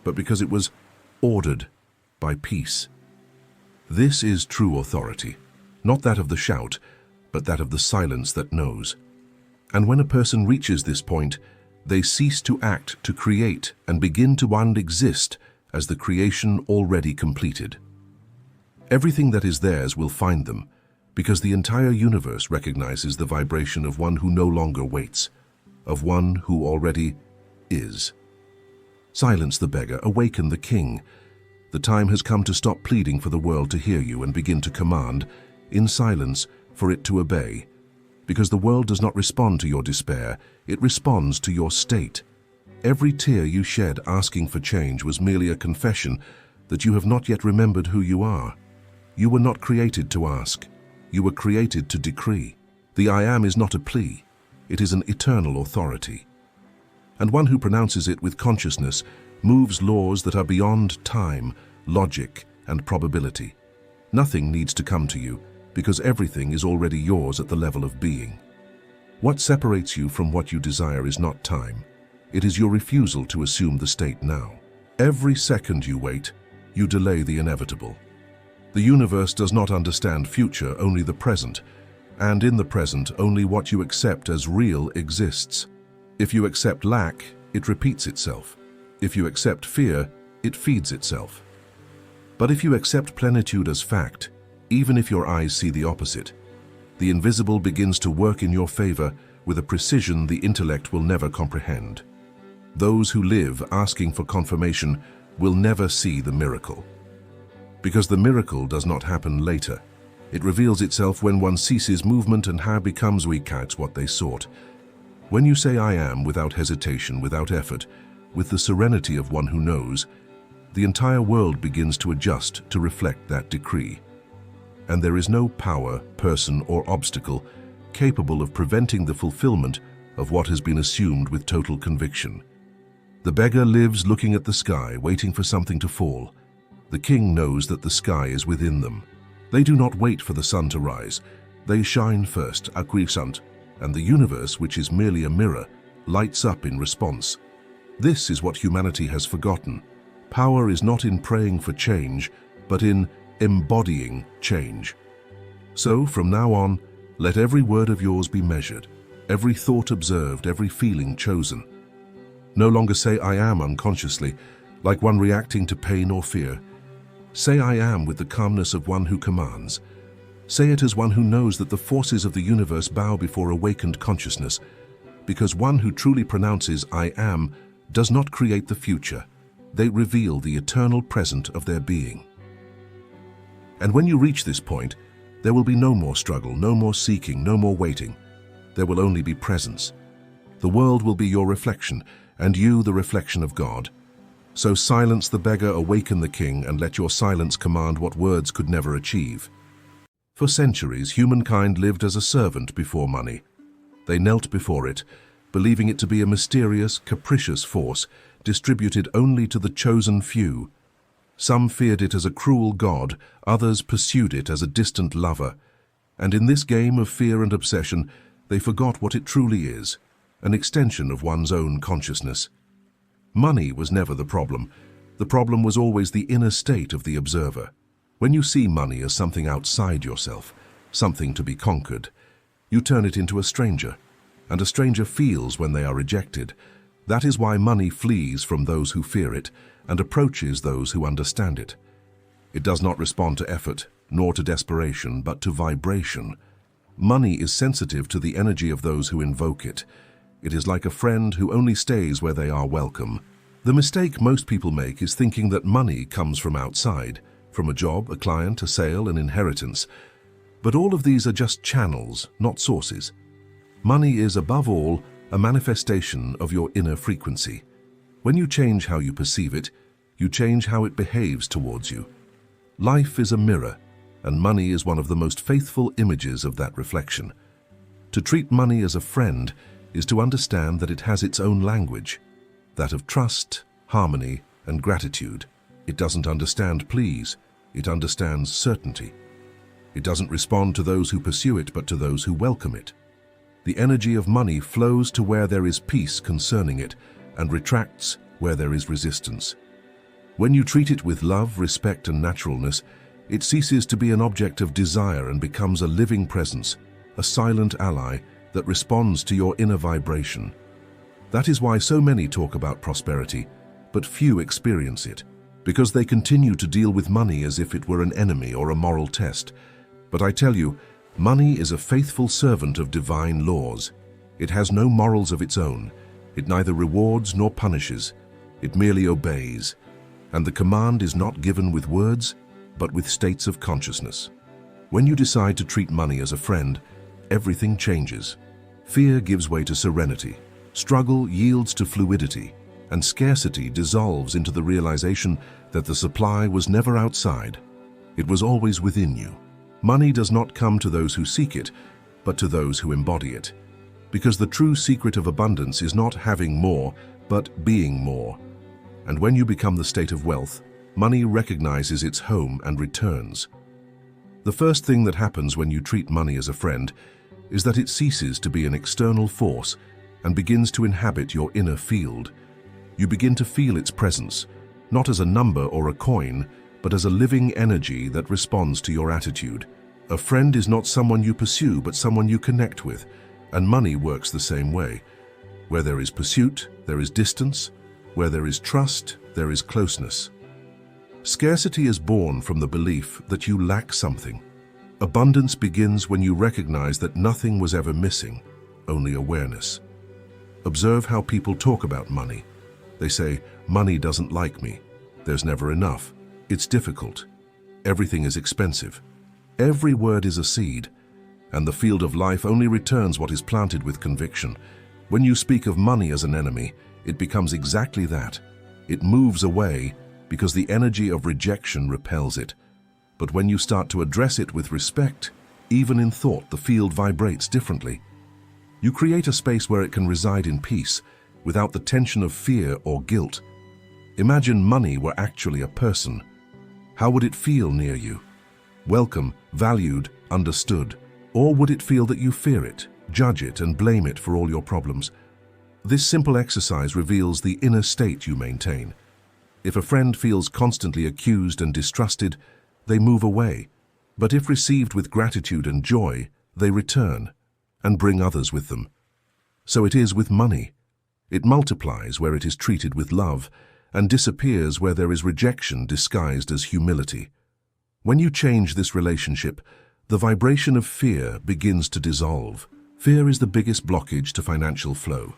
but because it was ordered by peace. This is true authority, not that of the shout, but that of the silence that knows. And when a person reaches this point, they cease to act to create and begin to exist as the creation already completed. Everything that is theirs will find them, because the entire universe recognizes the vibration of one who no longer waits, of one who already is. Silence the beggar, awaken the king. The time has come to stop pleading for the world to hear you and begin to command, in silence, for it to obey. Because the world does not respond to your despair, it responds to your state. Every tear you shed asking for change was merely a confession that you have not yet remembered who you are. You were not created to ask. You were created to decree. The I am is not a plea. It is an eternal authority. And one who pronounces it with consciousness moves laws that are beyond time, logic, and probability. Nothing needs to come to you, because everything is already yours at the level of being. What separates you from what you desire is not time. It is your refusal to assume the state now. Every second you wait, you delay the inevitable. The universe does not understand future, only the present, and in the present, only what you accept as real exists. If you accept lack, it repeats itself. If you accept fear, it feeds itself. But if you accept plenitude as fact, even if your eyes see the opposite, the invisible begins to work in your favor with a precision the intellect will never comprehend. Those who live asking for confirmation will never see the miracle. Because the miracle does not happen later. It reveals itself when one ceases movement and how becomes weak out what they sought. When you say I am without hesitation, without effort, with the serenity of one who knows, the entire world begins to adjust to reflect that decree. And there is no power, person, or obstacle capable of preventing the fulfillment of what has been assumed with total conviction. The beggar lives looking at the sky, waiting for something to fall. The king knows that the sky is within them. They do not wait for the sun to rise. They shine first, acquiescent, and the universe, which is merely a mirror, lights up in response. This is what humanity has forgotten. Power is not in praying for change, but in embodying change. So, from now on, let every word of yours be measured, every thought observed, every feeling chosen. No longer say I am unconsciously, like one reacting to pain or fear. Say I am with the calmness of one who commands. Say it as one who knows that the forces of the universe bow before awakened consciousness, because one who truly pronounces I am does not create the future. They reveal the eternal present of their being. And when you reach this point, there will be no more struggle, no more seeking, no more waiting. There will only be presence. The world will be your reflection, and you the reflection of God. So silence the beggar, awaken the king, and let your silence command what words could never achieve. For centuries, humankind lived as a servant before money. They knelt before it, believing it to be a mysterious, capricious force, distributed only to the chosen few. Some feared it as a cruel god, others pursued it as a distant lover. And in this game of fear and obsession, they forgot what it truly is, an extension of one's own consciousness. Money was never the problem. The problem was always the inner state of the observer. When you see money as something outside yourself, something to be conquered, you turn it into a stranger, and a stranger feels when they are rejected. That is why money flees from those who fear it and approaches those who understand it. It does not respond to effort, nor to desperation, but to vibration. Money is sensitive to the energy of those who invoke it. It is like a friend who only stays where they are welcome. The mistake most people make is thinking that money comes from outside, from a job, a client, a sale, an inheritance. But all of these are just channels, not sources. Money is, above all, a manifestation of your inner frequency. When you change how you perceive it, you change how it behaves towards you. Life is a mirror, and money is one of the most faithful images of that reflection. To treat money as a friend is to understand that it has its own language, that of trust, harmony, and gratitude. It doesn't understand please, it understands certainty. It doesn't respond to those who pursue it, but to those who welcome it. The energy of money flows to where there is peace concerning it, and retracts where there is resistance. When you treat it with love, respect, and naturalness, it ceases to be an object of desire and becomes a living presence, a silent ally that responds to your inner vibration. That is why so many talk about prosperity, but few experience it, because they continue to deal with money as if it were an enemy or a moral test. But I tell you, money is a faithful servant of divine laws. It has no morals of its own. It neither rewards nor punishes. It merely obeys. And the command is not given with words, but with states of consciousness. When you decide to treat money as a friend, everything changes. Fear gives way to serenity. Struggle yields to fluidity, and scarcity dissolves into the realization that the supply was never outside. It was always within you. Money does not come to those who seek it, but to those who embody it. Because the true secret of abundance is not having more, but being more. And when you become the state of wealth, money recognizes its home and returns. The first thing that happens when you treat money as a friend is that it ceases to be an external force and begins to inhabit your inner field. You begin to feel its presence, not as a number or a coin, but as a living energy that responds to your attitude. A friend is not someone you pursue, but someone you connect with, and money works the same way. Where there is pursuit, there is distance. Where there is trust, there is closeness. Scarcity is born from the belief that you lack something. Abundance begins when you recognize that nothing was ever missing, only awareness. Observe how people talk about money. They say, money doesn't like me. There's never enough. It's difficult. Everything is expensive. Every word is a seed, and the field of life only returns what is planted with conviction. When you speak of money as an enemy, it becomes exactly that. It moves away because the energy of rejection repels it. But when you start to address it with respect, even in thought, the field vibrates differently. You create a space where it can reside in peace, without the tension of fear or guilt. Imagine money were actually a person. How would it feel near you? Welcome, valued, understood? Or would it feel that you fear it, judge it, and blame it for all your problems? This simple exercise reveals the inner state you maintain. If a friend feels constantly accused and distrusted, they move away. But if received with gratitude and joy, they return and bring others with them. So it is with money. It multiplies where it is treated with love and disappears where there is rejection disguised as humility. When you change this relationship, the vibration of fear begins to dissolve. Fear is the biggest blockage to financial flow.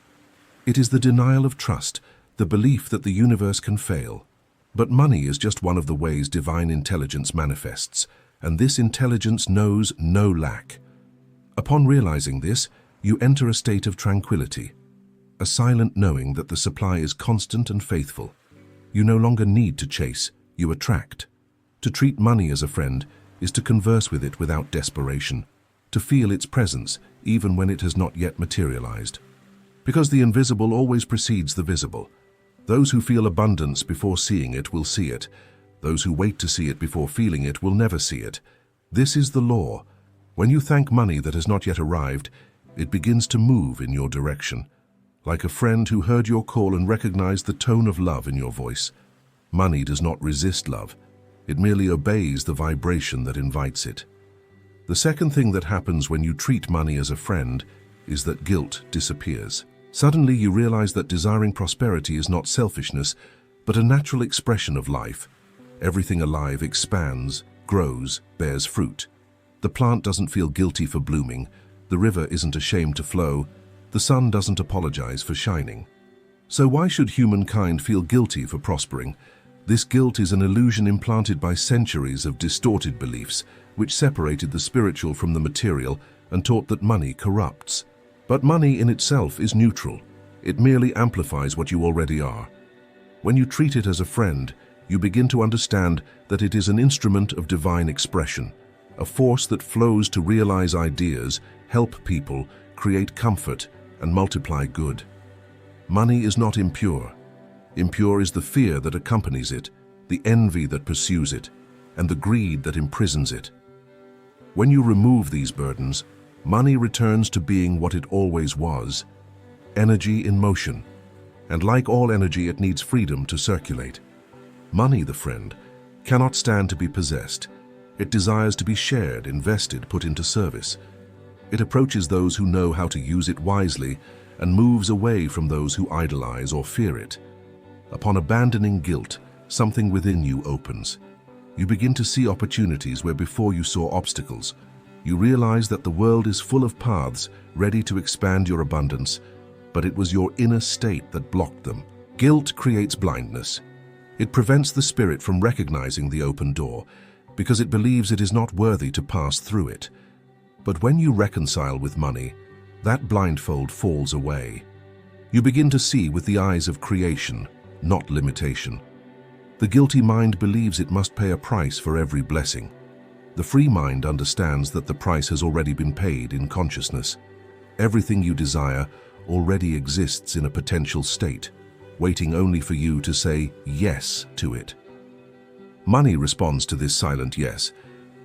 It is the denial of trust, the belief that the universe can fail. But money is just one of the ways divine intelligence manifests, and this intelligence knows no lack. Upon realizing this, you enter a state of tranquility, a silent knowing that the supply is constant and faithful. You no longer need to chase, you attract. To treat money as a friend is to converse with it without desperation, to feel its presence even when it has not yet materialized. Because the invisible always precedes the visible. Those who feel abundance before seeing it will see it. Those who wait to see it before feeling it will never see it. This is the law. When you thank money that has not yet arrived, it begins to move in your direction. Like a friend who heard your call and recognized the tone of love in your voice. Money does not resist love. It merely obeys the vibration that invites it. The second thing that happens when you treat money as a friend is that guilt disappears. Suddenly you realize that desiring prosperity is not selfishness, but a natural expression of life. Everything alive expands, grows, bears fruit. The plant doesn't feel guilty for blooming, the river isn't ashamed to flow, the sun doesn't apologize for shining. So why should humankind feel guilty for prospering? This guilt is an illusion implanted by centuries of distorted beliefs, which separated the spiritual from the material and taught that money corrupts. But money in itself is neutral. It merely amplifies what you already are. When you treat it as a friend, you begin to understand that it is an instrument of divine expression, a force that flows to realize ideas, help people, create comfort, and multiply good. Money is not impure. Impure is the fear that accompanies it, the envy that pursues it, and the greed that imprisons it. When you remove these burdens, money returns to being what it always was, energy in motion. And like all energy, it needs freedom to circulate. Money, the friend, cannot stand to be possessed. It desires to be shared, invested, put into service. It approaches those who know how to use it wisely and moves away from those who idolize or fear it. Upon abandoning guilt, something within you opens. You begin to see opportunities where before you saw obstacles. You realize that the world is full of paths ready to expand your abundance, but it was your inner state that blocked them. Guilt creates blindness. It prevents the spirit from recognizing the open door, because it believes it is not worthy to pass through it. But when you reconcile with money, that blindfold falls away. You begin to see with the eyes of creation, not limitation. The guilty mind believes it must pay a price for every blessing. The free mind understands that the price has already been paid in consciousness. Everything you desire already exists in a potential state, waiting only for you to say yes to it. Money responds to this silent yes.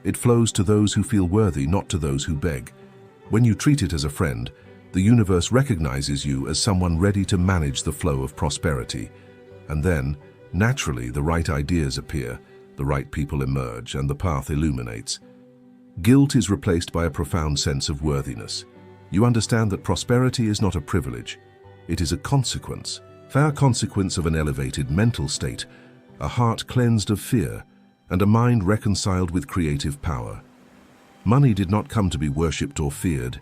It flows to those who feel worthy, not to those who beg. When you treat it as a friend, the universe recognizes you as someone ready to manage the flow of prosperity. And then, naturally, the right ideas appear, the right people emerge, and the path illuminates. Guilt is replaced by a profound sense of worthiness. You understand that prosperity is not a privilege. It is a consequence, fair consequence of an elevated mental state, a heart cleansed of fear, and a mind reconciled with creative power. Money did not come to be worshipped or feared.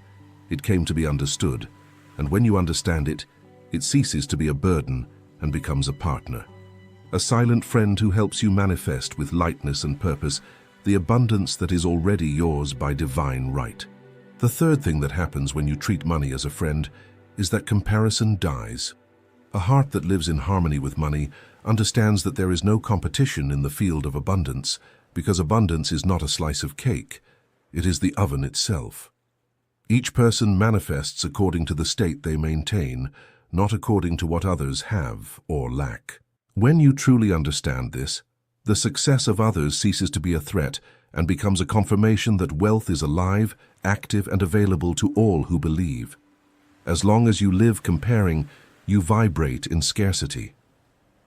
It came to be understood, and when you understand it, it ceases to be a burden and becomes a partner. A silent friend who helps you manifest with lightness and purpose the abundance that is already yours by divine right. The third thing that happens when you treat money as a friend is that comparison dies. A heart that lives in harmony with money understands that there is no competition in the field of abundance, because abundance is not a slice of cake, it is the oven itself. Each person manifests according to the state they maintain, not according to what others have or lack. When you truly understand this, the success of others ceases to be a threat and becomes a confirmation that wealth is alive, active, and available to all who believe. As long as you live comparing, you vibrate in scarcity.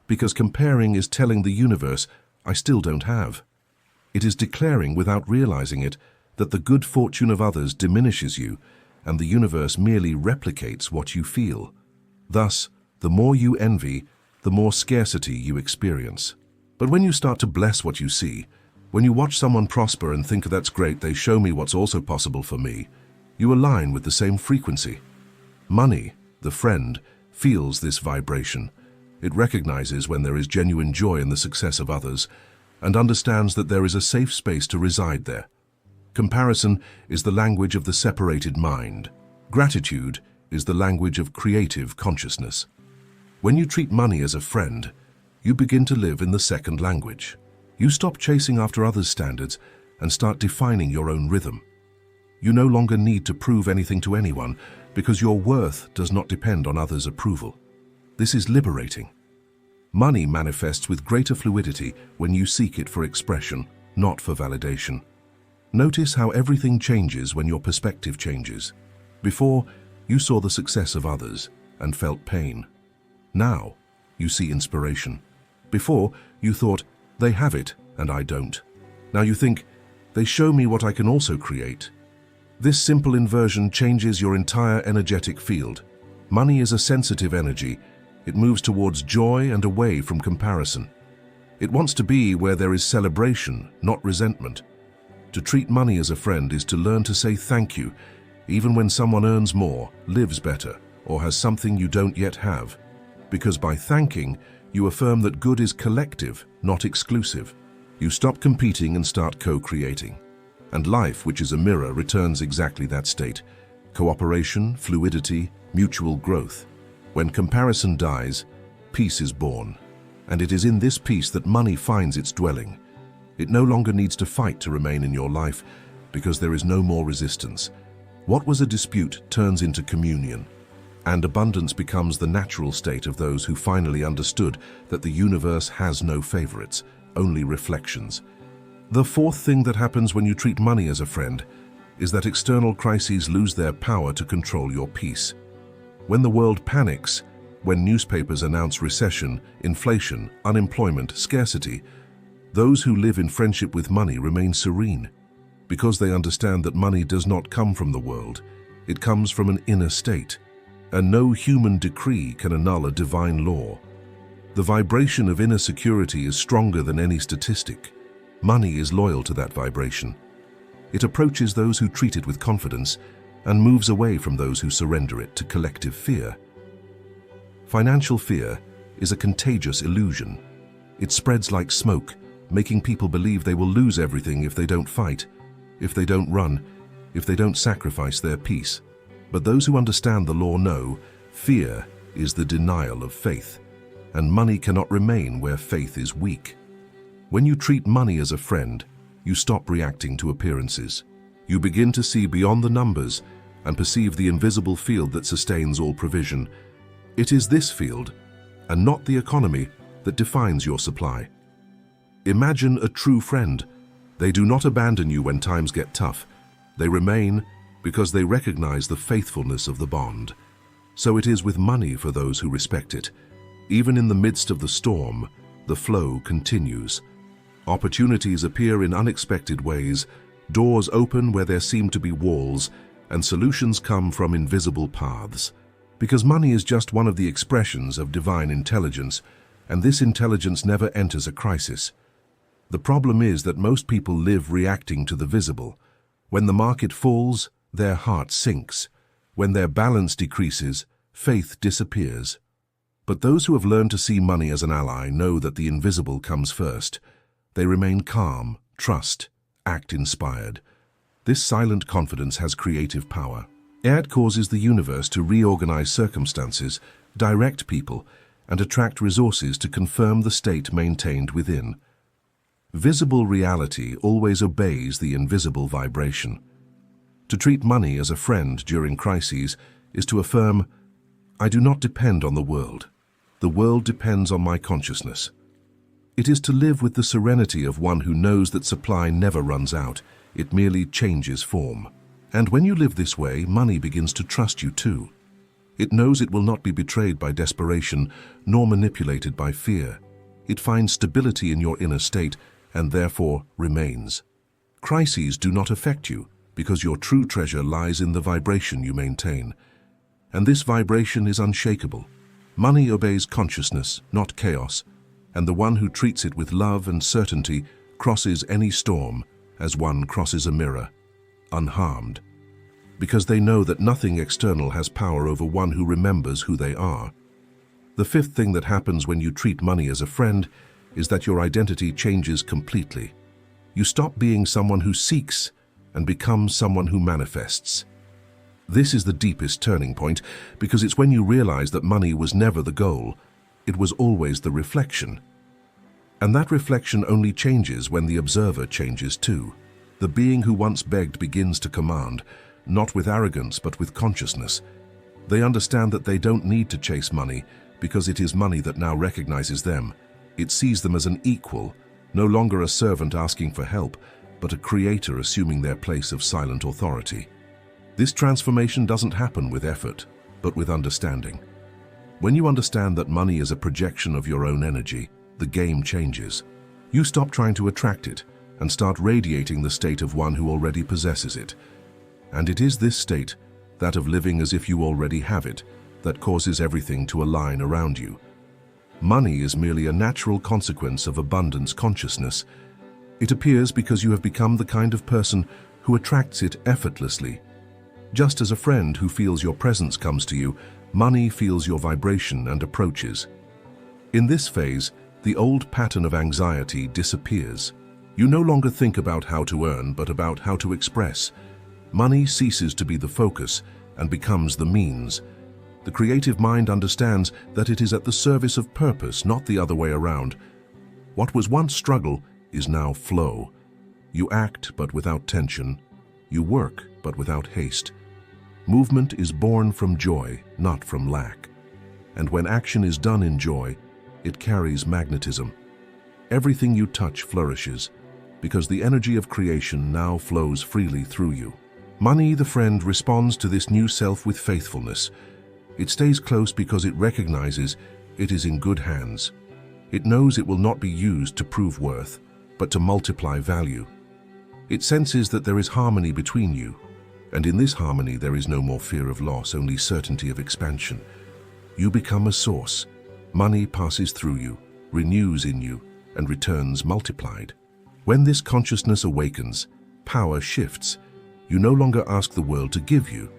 Because comparing is telling the universe, I still don't have. It is declaring, without realizing it, that the good fortune of others diminishes you, and the universe merely replicates what you feel. Thus, the more you envy, the more scarcity you experience. But when you start to bless what you see, when you watch someone prosper and think that's great, they show me what's also possible for me, you align with the same frequency. Money, the friend, feels this vibration. It recognizes when there is genuine joy in the success of others and understands that there is a safe space to reside there. Comparison is the language of the separated mind. Gratitude is the language of creative consciousness. When you treat money as a friend, you begin to live in the second language. You stop chasing after others' standards and start defining your own rhythm. You no longer need to prove anything to anyone because your worth does not depend on others' approval. This is liberating. Money manifests with greater fluidity when you seek it for expression, not for validation. Notice how everything changes when your perspective changes. Before, you saw the success of others and felt pain. Now, you see inspiration. Before, you thought, they have it and I don't. Now you think, they show me what I can also create. This simple inversion changes your entire energetic field. Money is a sensitive energy. It moves towards joy and away from comparison. It wants to be where there is celebration, not resentment. To treat money as a friend is to learn to say thank you, even when someone earns more, lives better, or has something you don't yet have. Because by thanking, you affirm that good is collective, not exclusive. You stop competing and start co-creating. And life, which is a mirror, returns exactly that state. Cooperation, fluidity, mutual growth. When comparison dies, peace is born. And it is in this peace that money finds its dwelling. It no longer needs to fight to remain in your life because there is no more resistance. What was a dispute turns into communion. And abundance becomes the natural state of those who finally understood that the universe has no favorites, only reflections. The fourth thing that happens when you treat money as a friend is that external crises lose their power to control your peace. When the world panics, when newspapers announce recession, inflation, unemployment, scarcity, those who live in friendship with money remain serene, because they understand that money does not come from the world, it comes from an inner state, and no human decree can annul a divine law. The vibration of inner security is stronger than any statistic. Money is loyal to that vibration. It approaches those who treat it with confidence and moves away from those who surrender it to collective fear. Financial fear is a contagious illusion. It spreads like smoke, making people believe they will lose everything if they don't fight, if they don't run, if they don't sacrifice their peace. But those who understand the law know fear is the denial of faith, and money cannot remain where faith is weak. When you treat money as a friend, you stop reacting to appearances. You begin to see beyond the numbers and perceive the invisible field that sustains all provision. It is this field, and not the economy, that defines your supply. Imagine a true friend. They do not abandon you when times get tough. They remain because they recognize the faithfulness of the bond. So it is with money for those who respect it. Even in the midst of the storm, the flow continues. Opportunities appear in unexpected ways, doors open where there seem to be walls, and solutions come from invisible paths. Because money is just one of the expressions of divine intelligence, and this intelligence never enters a crisis. The problem is that most people live reacting to the visible. When the market falls, their heart sinks. When their balance decreases, faith disappears. But those who have learned to see money as an ally know that the invisible comes first. They remain calm, trust, act inspired. This silent confidence has creative power. It causes the universe to reorganize circumstances, direct people, and attract resources to confirm the state maintained within. Visible reality always obeys the invisible vibration. To treat money as a friend during crises is to affirm, I do not depend on the world. The world depends on my consciousness. It is to live with the serenity of one who knows that supply never runs out, it merely changes form. And when you live this way, money begins to trust you too. It knows it will not be betrayed by desperation, nor manipulated by fear. It finds stability in your inner state, and therefore remains. Crises do not affect you, because your true treasure lies in the vibration you maintain. And this vibration is unshakable. Money obeys consciousness, not chaos, and the one who treats it with love and certainty crosses any storm as one crosses a mirror, unharmed, because they know that nothing external has power over one who remembers who they are. The fifth thing that happens when you treat money as a friend is that your identity changes completely. You stop being someone who seeks and become someone who manifests. This is the deepest turning point because it's when you realize that money was never the goal, it was always the reflection. And that reflection only changes when the observer changes too. The being who once begged begins to command, not with arrogance but with consciousness. They understand that they don't need to chase money because it is money that now recognizes them. It sees them as an equal, no longer a servant asking for help, but a creator assuming their place of silent authority. This transformation doesn't happen with effort, but with understanding. When you understand that money is a projection of your own energy, the game changes. You stop trying to attract it and start radiating the state of one who already possesses it. And it is this state, that of living as if you already have it, that causes everything to align around you. Money is merely a natural consequence of abundance consciousness. It appears because you have become the kind of person who attracts it effortlessly. Just as a friend who feels your presence comes to you, money feels your vibration and approaches. In this phase, the old pattern of anxiety disappears. You no longer think about how to earn, but about how to express. Money ceases to be the focus and becomes the means. The creative mind understands that it is at the service of purpose, not the other way around. What was once struggle is now flow. You act, but without tension. You work, but without haste. Movement is born from joy, not from lack. And when action is done in joy, it carries magnetism. Everything you touch flourishes, because the energy of creation now flows freely through you. Money, the friend, responds to this new self with faithfulness. It stays close because it recognizes it is in good hands. It knows it will not be used to prove worth, but to multiply value. It senses that there is harmony between you, and in this harmony there is no more fear of loss, only certainty of expansion. You become a source. Money passes through you, renews in you, and returns multiplied. When this consciousness awakens, power shifts. You no longer ask the world to give you.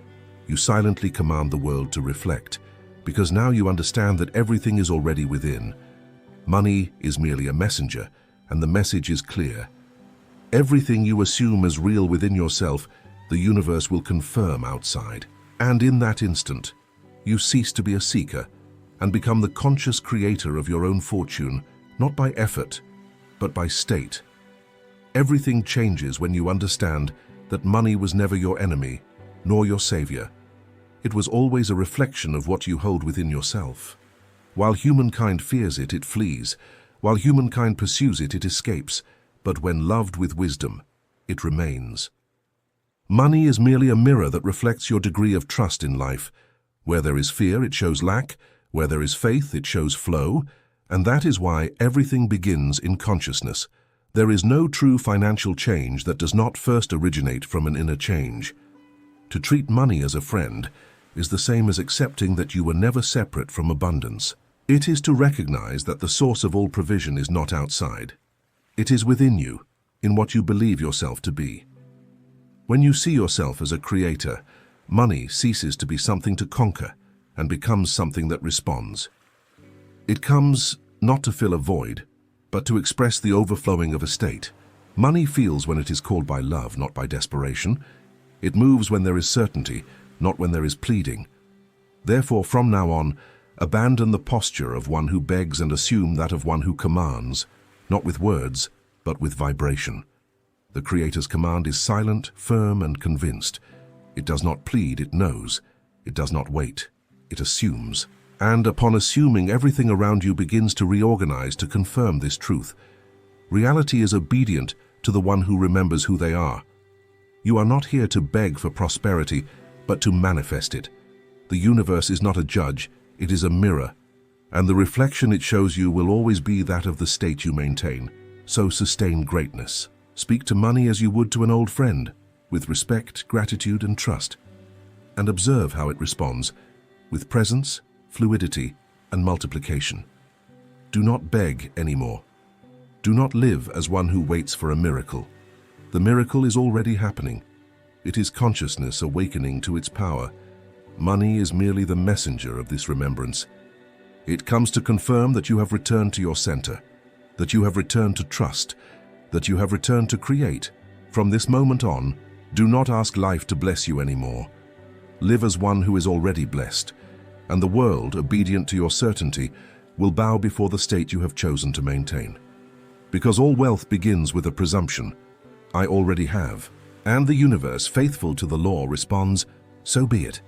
You silently command the world to reflect, because now you understand that everything is already within. Money is merely a messenger, and the message is clear. Everything you assume as real within yourself, the universe will confirm outside. And in that instant, you cease to be a seeker and become the conscious creator of your own fortune, not by effort, but by state. Everything changes when you understand that money was never your enemy, nor your savior. It was always a reflection of what you hold within yourself. While humankind fears it, it flees. While humankind pursues it, it escapes. But when loved with wisdom, it remains. Money is merely a mirror that reflects your degree of trust in life. Where there is fear, it shows lack. Where there is faith, it shows flow. And that is why everything begins in consciousness. There is no true financial change that does not first originate from an inner change. To treat money as a friend is the same as accepting that you were never separate from abundance. It is to recognize that the source of all provision is not outside. It is within you, in what you believe yourself to be. When you see yourself as a creator, money ceases to be something to conquer and becomes something that responds. It comes not to fill a void, but to express the overflowing of a state. Money feels when it is called by love, not by desperation. It moves when there is certainty, not when there is pleading. Therefore, from now on, abandon the posture of one who begs and assume that of one who commands, not with words, but with vibration. The Creator's command is silent, firm, and convinced. It does not plead, it knows. It does not wait, it assumes. And upon assuming, everything around you begins to reorganize to confirm this truth. Reality is obedient to the one who remembers who they are. You are not here to beg for prosperity, but to manifest it. The universe is not a judge, it is a mirror, and the reflection it shows you will always be that of the state you maintain. So sustain greatness. Speak to money as you would to an old friend, with respect, gratitude, and trust. And observe how it responds, with presence, fluidity, and multiplication. Do not beg anymore. Do not live as one who waits for a miracle. The miracle is already happening. It is consciousness awakening to its power. Money is merely the messenger of this remembrance. It comes to confirm that you have returned to your center, that you have returned to trust, that you have returned to create. From this moment on, do not ask life to bless you anymore. Live as one who is already blessed, and the world, obedient to your certainty, will bow before the state you have chosen to maintain. Because all wealth begins with a presumption, I already have, and the universe, faithful to the law, responds, so be it.